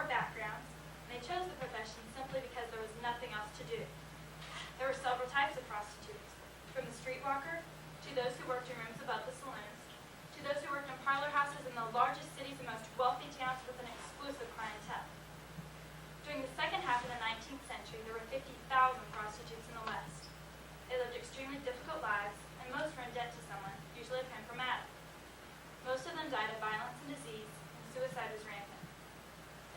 or backgrounds, and they chose the profession simply because there was nothing else to do. There were several types of prostitutes, from the streetwalker, to those who worked in rooms above the saloons, to those who worked in parlor houses in the largest cities and most wealthy towns with an exclusive clientele. During the second half of the 19th century, there were 50,000 prostitutes in the West. They lived extremely difficult lives, and most were in debt to someone, usually a pimp or madam. Most of them died of violence and disease, and suicide was rampant.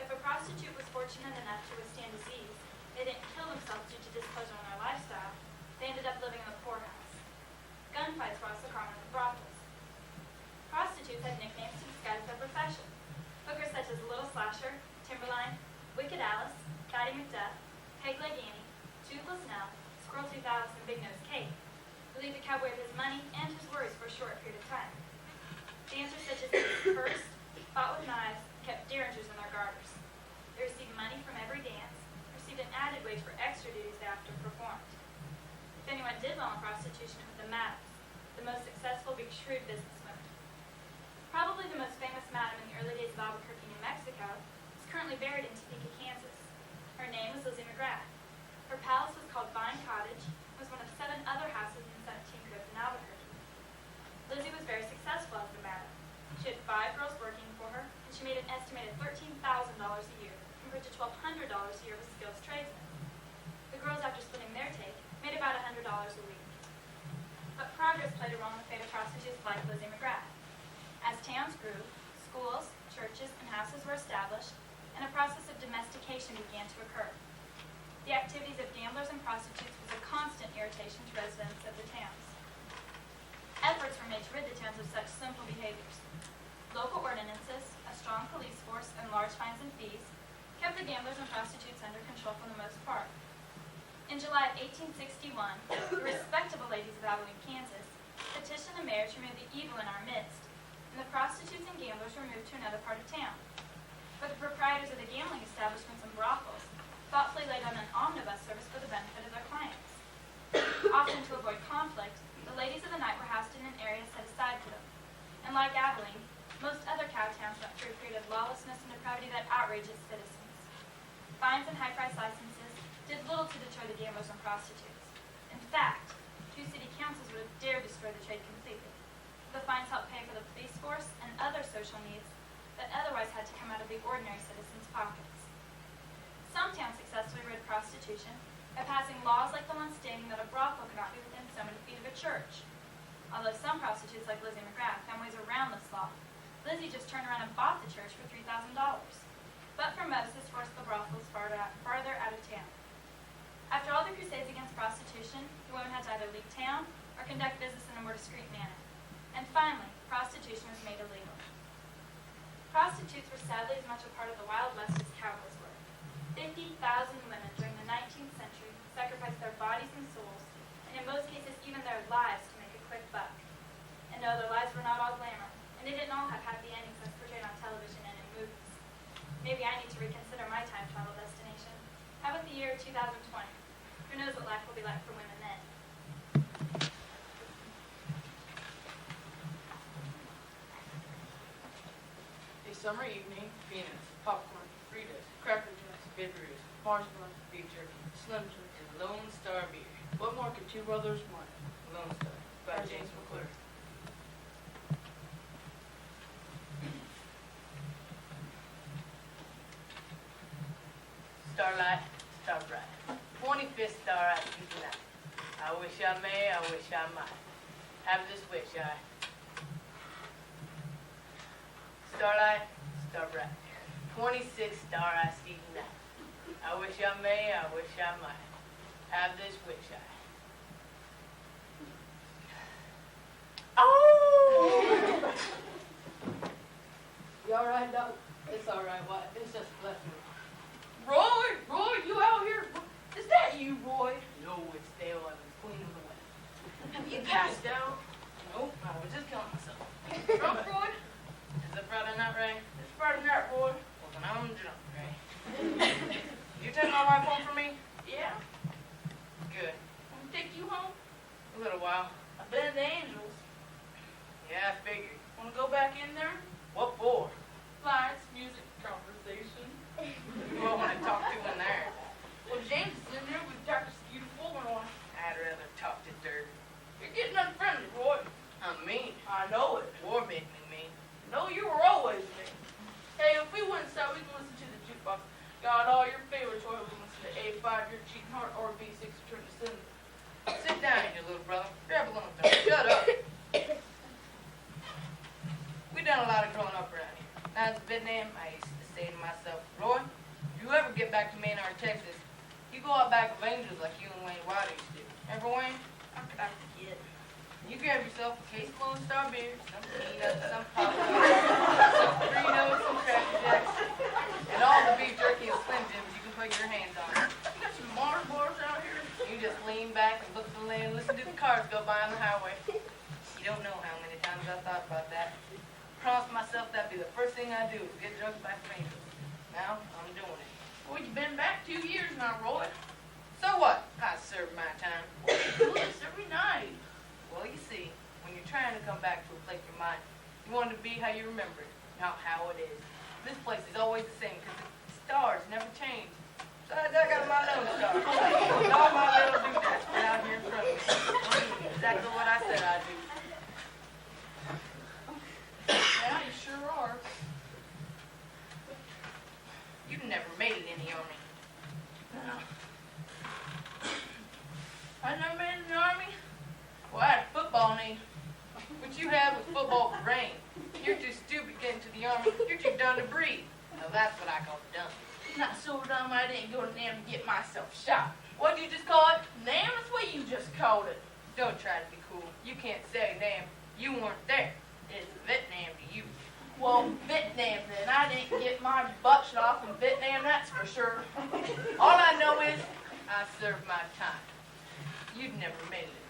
If a prostitute was fortunate enough to withstand disease, they didn't kill themselves due to displeasure on their lifestyle. They ended up living in the poorhouse. Gunfights were also common in the brothels. Prostitutes had nicknames to disguise their profession. Hookers such as Little Slasher, Timberline, Wicked Alice, Fatty McDuff, Peg Leg Annie, Toothless Nell, Squirrel Tooth Alice, and Big Nose Kate relieved the cowboy of his money and his worries for a short period of time. Dancers such as these first fought with knives and kept derringers in their garters. They received money from every dance, received an added wage for extra duties they after performed. If anyone did well in prostitution, it was the madams, the most successful but shrewd businesswomen. Probably the most famous madam in the early days of Albuquerque, New Mexico, is currently buried in Topeka, Kansas. Her name was Lizzie McGrath. Her palace was called Vine Cottage and was one of 7 other houses in 17 cribs in Albuquerque. Lizzie was very successful as a madam. She had 5 girls working for her, and she made an estimated $13,000 a year, compared to $1,200 a year with skilled tradesmen. The girls, after splitting their take, made about $100 a week. But progress played a role in the fate of prostitutes like Lizzie McGrath. As towns grew, schools, churches, and houses were established, and a process of domestication began to occur. The activities of gamblers and prostitutes was a constant irritation to residents of the towns. Efforts were made to rid the towns of such sinful behaviors. Local ordinances, a strong police force, and large fines and fees kept the gamblers and prostitutes under control for the most part. In July of 1861, the respectable ladies of Abilene, Kansas, petitioned the mayor to remove the evil in our midst, and the prostitutes and gamblers were moved to another part of town. But the proprietors of the gambling establishments and brothels thoughtfully laid on an omnibus service for the benefit of their clients. Often to avoid conflict, the ladies of the night were housed in an area set aside for them. And like Abilene, most other cow towns went through a period of lawlessness and depravity that outraged its citizens. Fines and high-priced licenses did little to deter the gamblers and prostitutes. In fact, 2 city councils would have dared destroy the trade completely. The fines helped pay for the police force and other social needs that otherwise had to come out of the ordinary citizens' pockets. Some towns successfully rid prostitution by passing laws like the one stating that a brothel could not be within so many feet of a church. Although some prostitutes like Lizzie McGrath found ways around this law, Lizzie just turned around and bought the church for $3,000. But for most, this forced the brothels farther out of town. After all the crusades against prostitution, the women had to either leave town or conduct business in a more discreet manner. And finally, prostitution was made illegal. Prostitutes were sadly as much a part of the Wild West as cowboys were. 50,000 women during the 19th century sacrificed their bodies and souls, and in most cases even their lives, to make a quick buck. And no, their lives were not all glamour, and they didn't all have happy endings as portrayed on television and in movies. Maybe I need to reconsider my time travel destination. How about the year 2020? Who knows what life will be like for women then? A summer evening, peanuts, popcorn, Fritos, Cracker Jacks, Baby Ruths, marshmallows, beef jerky, Slim Jim, and Lone Star beer. What more could 2 brothers want? Lone Star, by James McClure. Starlight, star bright, 25th star I see tonight. I wish I may, I wish I might have this wish I. Starlight, star bright, 26th star I see tonight. I wish I may, I wish I might have this wish I. Oh! You all right, Doc? It's all right, what? It's just left me. Roy, you out here? Is that you, Roy? No, it's Dale Evans, Queen of the West. Have you passed out? Nope, I was just killing myself. Drunk, Roy? Is it Friday night, Ray? It's Friday night, Roy. Well, then I'm drunk, Ray. You take my wife home for me? Yeah. Good. Can I take you home? A little while. I've been at the Angels. Yeah, I figured. Want to go back in there? What for? Lights, music, conversation. Got all your favorite toy movements to A5, your cheating heart, or B6 return to sender. Sit down, you little brother. Grab a lump down. Shut up. We done a lot of growing up around here. When I was in Vietnam, I used to say to myself, Roy, if you ever get back to Maynard, Texas, you go out back of Angels like you and Wayne Wilder used to do. Remember Wayne? How could I forget? You grab yourself a case of Lone Star beer, some peanuts, some popcorn, some Fritos, some Cracker Jacks, and all the beef jerky and Slim Jims you can put your hands on. You got some Mars bars out here? You just lean back and look at the land and listen to the cars go by on the highway. You don't know how many times I thought about that. I promised myself that'd be the first thing I do is get drunk back to Angels. Now, I'm doing it. Well, you've been back 2 years now, Roy. So what? I served my time. You do this every night. Well, you see, when you're trying to come back to a place of your mind, you want it to be how you remember it, not how it is. This place is always the same because the stars never change. Besides, I got my own star. And all my little doodads right out here in front of me. Exactly what I said I'd do. Yeah, you sure are. You've never made it in the Army. No. I never made it in the Army? Well, I had a football knee. What you had was football brain. You're too stupid to get into the Army. You're too dumb to breathe. Now that's what I call dumb. Not so dumb I didn't go to NAM to get myself shot. What'd you just call it? NAM? That's what you just called it. Don't try to be cool. You can't say NAM. You weren't there. It's Vietnam to you. Well, Vietnam then. I didn't get my butt shot off in Vietnam, that's for sure. All I know is I served my time. You'd never made it.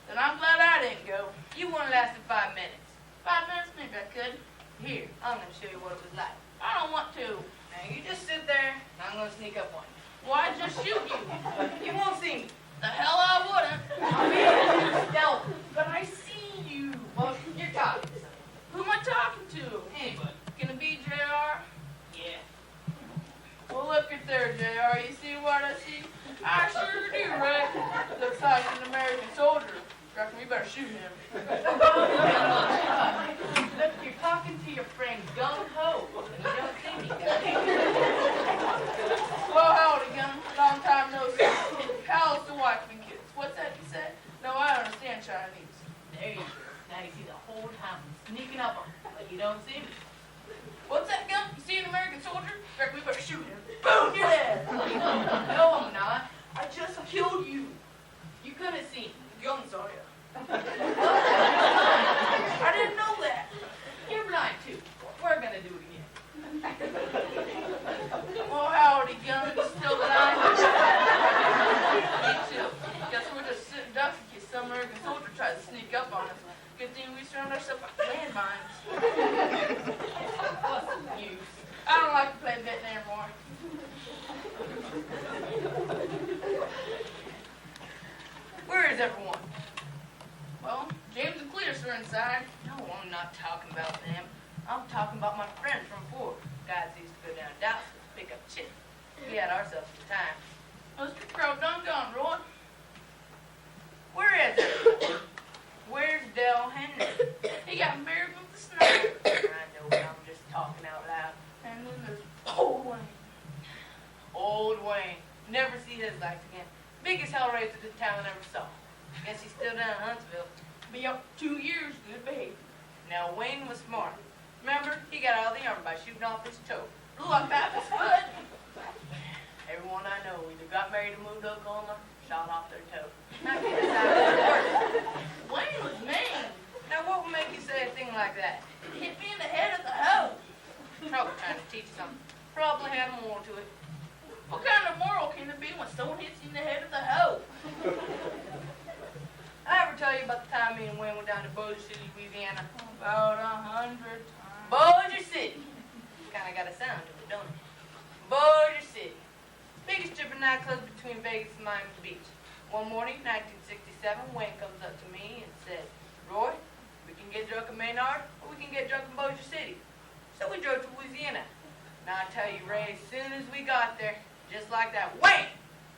Then I'm glad I didn't go. You wouldn't lasted 5 minutes. 5 minutes? Maybe I could. Here, I'm going to show you what it was like. I don't want to. Now, you just sit there, and I'm going to sneak up on you. Well, I'd just shoot you. You won't see me. The hell I wouldn't. I mean, stealth. But I see you. Well, you're talking to somebody. Who am I talking to? Anybody. Gonna be JR? Yeah. Well, look at there, JR. You see what I see? I sure do, Rick. Looks like an American soldier. Reckon we better shoot him. Look, you're talking to your friend Gung Ho, and you don't see me, Well, howdy, Gung. Long time no see. How's the wife and kids? What's that you said? No, I understand Chinese. There you go. Now you see the whole time I'm sneaking up on you, but you don't see me. What's that, Gung? You see an American soldier? Reckon we better shoot him. Boom, you're dead. No, I'm not. I just killed you. You couldn't have seen me. Gung saw you. I didn't know that. You're blind, too. We're gonna do it again. Well, howdy, Gung. You still blind? Me too. Guess we're just sitting ducks in case some American soldier tries to sneak up on us. Good thing we surround ourselves by landmines. What's the use? I don't like to play Vietnam War. Where is everyone? Well, James and Cletus are inside. No, I'm not talking about them. I'm talking about my friend from Ford. Guys used to go down to Dallas to pick up chips. We had ourselves some time. Well, the crowd done gone, Roy. Where is everyone? Where's Del Henry? He got married with the sniper. I know, but I'm just talking out loud. And then there's Old Wayne. Old Wayne. Never see his life again. Biggest hellraiser the town ever saw. Guess he's still down in Huntsville. Be up 2 years, good behavior. Now, Wayne was smart. Remember, he got out of the army by shooting off his toe. Blew up half his foot. Everyone I know either got married and moved to Oklahoma, shot off their toe. Not getting Wayne was mean. Now, what would make you say a thing like that? Hit me in the head of the hoe. Probably trying to teach you something. Probably had a moral to it. What kind of moral can it be when someone hits you in the head of the hoe? I ever tell you about the time me and Wayne went down to Bossier City, Louisiana? About 100 times. Bossier City. Kind of got a sound to it, don't it? Bossier City. Biggest strip of nightclubs between Vegas and Miami Beach. One morning, 1967, Wayne comes up to me and says, Roy, we can get drunk in Maynard or we can get drunk in Bossier City. So we drove to Louisiana. Now I tell you, Ray, as soon as we got there, just like that, wham!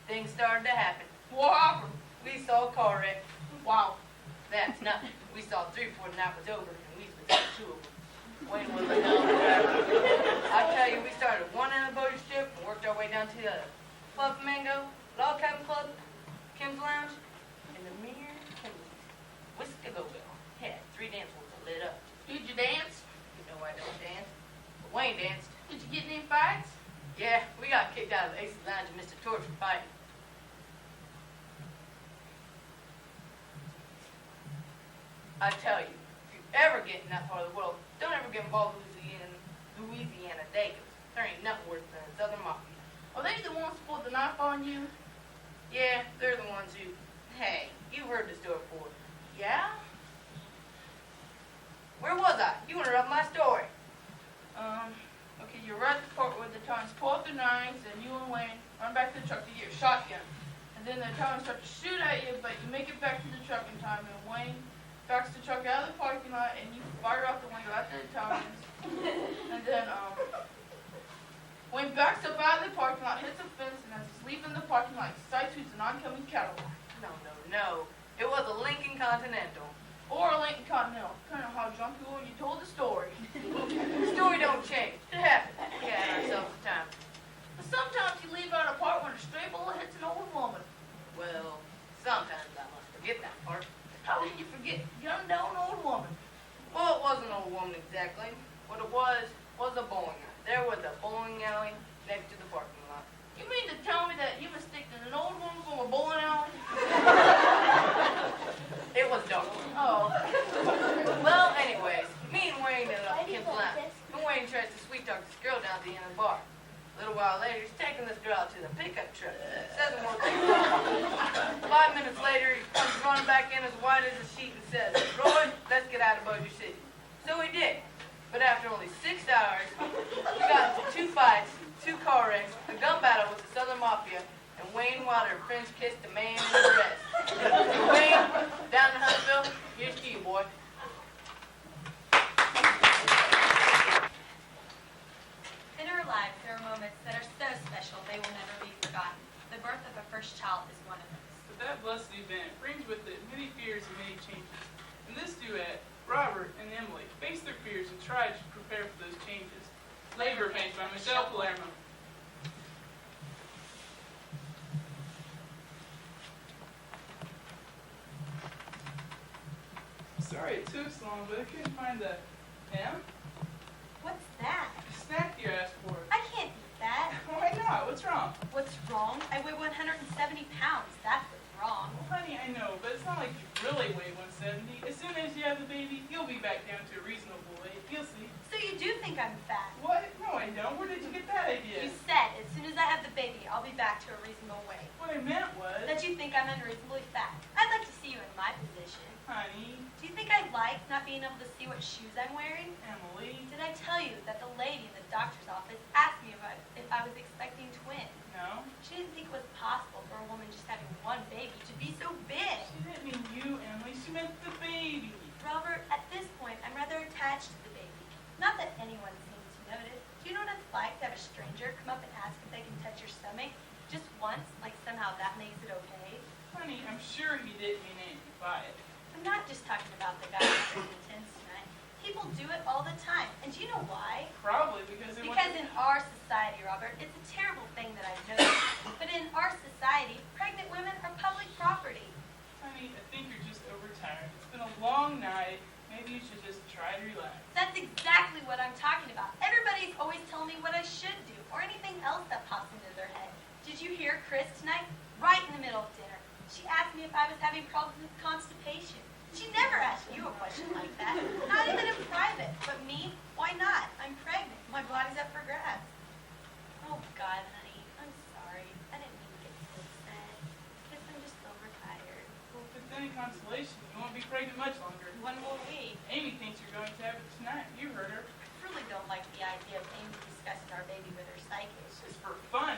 Things started to happen. What happened? We saw a car wreck. Wow. That's nothing. We saw 3 before the night was over, and we was 2 of them. Wayne was a hell of a driver. I tell you, we started at one end of the Bossier Strip and worked our way to Club Flamingo, Log Cabin Club, Kim's Lounge, and the Mere Kimmy's Whiskey Go Bell. Yeah, 3 dance floors are lit up. Did you dance? You know I don't dance. But Wayne danced. Did you get in any fights? Yeah, we got kicked out of the Aces Lounge and Mr. Torch for fighting. I tell you, if you ever get in that part of the world, don't ever get involved with Louisiana Daggers. There ain't nothing worse than the Southern Mafia. Are they the ones who pulled the knife on you? Yeah, they're the ones who... Hey, you've heard the story before. Yeah? Where was I? You interrupt my story. Okay, you're right at the part where the Italians pull out their knives and you and Wayne run back to the truck to get your shotgun. And then the Italians start to shoot at you, but you make it back to the truck in time, and Wayne backs the truck out of the parking lot and you fire out the window at the Italians. And then, Wayne backs up out of the parking lot, hits a fence, and as he's leaving the parking lot, he sideswipes an oncoming Cadillac. No. It was a Lincoln Continental. Or a Lincoln Continental, depending on how drunk you were when you told the story. The story don't change. It happened. We had ourselves a time. But sometimes you leave out a part when a stray bullet hits an old woman. Well, sometimes I must forget that part. How did you forget gunned down an old woman? Well, it wasn't an old woman exactly. What it was a bowling alley. There was a bowling alley next to the parking lot. You mean to tell me that you mistaken an old woman for a bowling alley? It was dark. Oh. Well, anyways, me and Wayne ended up Kim's Lounge. And Wayne tries to sweet talk this girl down at the end of the bar. A little while later, he's taking this girl out to the pickup truck. Says it won't take long. 5 minutes later, he comes running back in as white as a sheet and says, "Roy, let's get out of Bossier City." So we did. But after only 6 hours, we got into 2 fights, 2 car wrecks, a gun battle with the Southern Mafia, and Wayne Wilder French kissed a man in the dress. Wayne, down in Huntsville, here's to you, boy. In our lives, there are moments that are so special they will never be forgotten. The birth of a first child is one of those. But that blessed event brings with it many fears and many changes. In this duet, Robert and Emily face their fears and try to prepare for those changes. Labor Pains by Michelle Palermo. Sorry it took so long, but I couldn't find the M. What's that? The snack you asked for. I can't eat that. Why not? What's wrong? What's wrong? I weigh 170 pounds. That's what's wrong. Well, honey, I know, but it's not like you really weigh 170. As soon as you have the baby, you'll be back down to a reasonable weight. You'll see. So you do think I'm fat? What? No, I don't. Where did you get that idea? You said as soon as I have the baby, I'll be back to a reasonable weight. What I meant was... That you think I'm unreasonably fat. I'd like to see you in my position. Honey, Do you think I like not being able to see what shoes I'm wearing? Emily, Did I tell you that the lady in the doctor's office asked me if I was expecting twins? no. She didn't think it was possible for a woman just having one baby to be so big. She didn't mean you, Emily. She meant the baby. Robert, at this point, I'm rather attached to the baby. Not that anyone seems to notice. Do you know what it's like to have a stranger come up and ask if they can touch your stomach? Just once, like somehow that makes it okay? Honey, I'm sure he didn't mean anything by it. I'm not just talking about the guy who's intense tonight. People do it all the time. And do you know why? Probably because it Because in our society, Robert, it's a terrible thing that I've noticed. But in our society, pregnant women are public property. Honey, I think you're just overtired. It's been a long night. Maybe you should just try to relax. That's exactly what I'm talking about. Everybody's always telling me what I should do or anything else that pops into their head. Did you hear Chris tonight? Right in the middle of dinner. She asked me if I was having problems with constipation. She never asked you a question like that. Not even in private. But me? Why not? I'm pregnant. My body's up for grabs. Oh, God, honey. I'm sorry. I didn't mean to get so upset. Guess I'm just overtired. Well, if it's any consolation, you won't be pregnant much longer. One more week. Amy thinks you're going to have it tonight. You heard her. I really don't like the idea of Amy discussing our baby with her psychic. It's just for fun.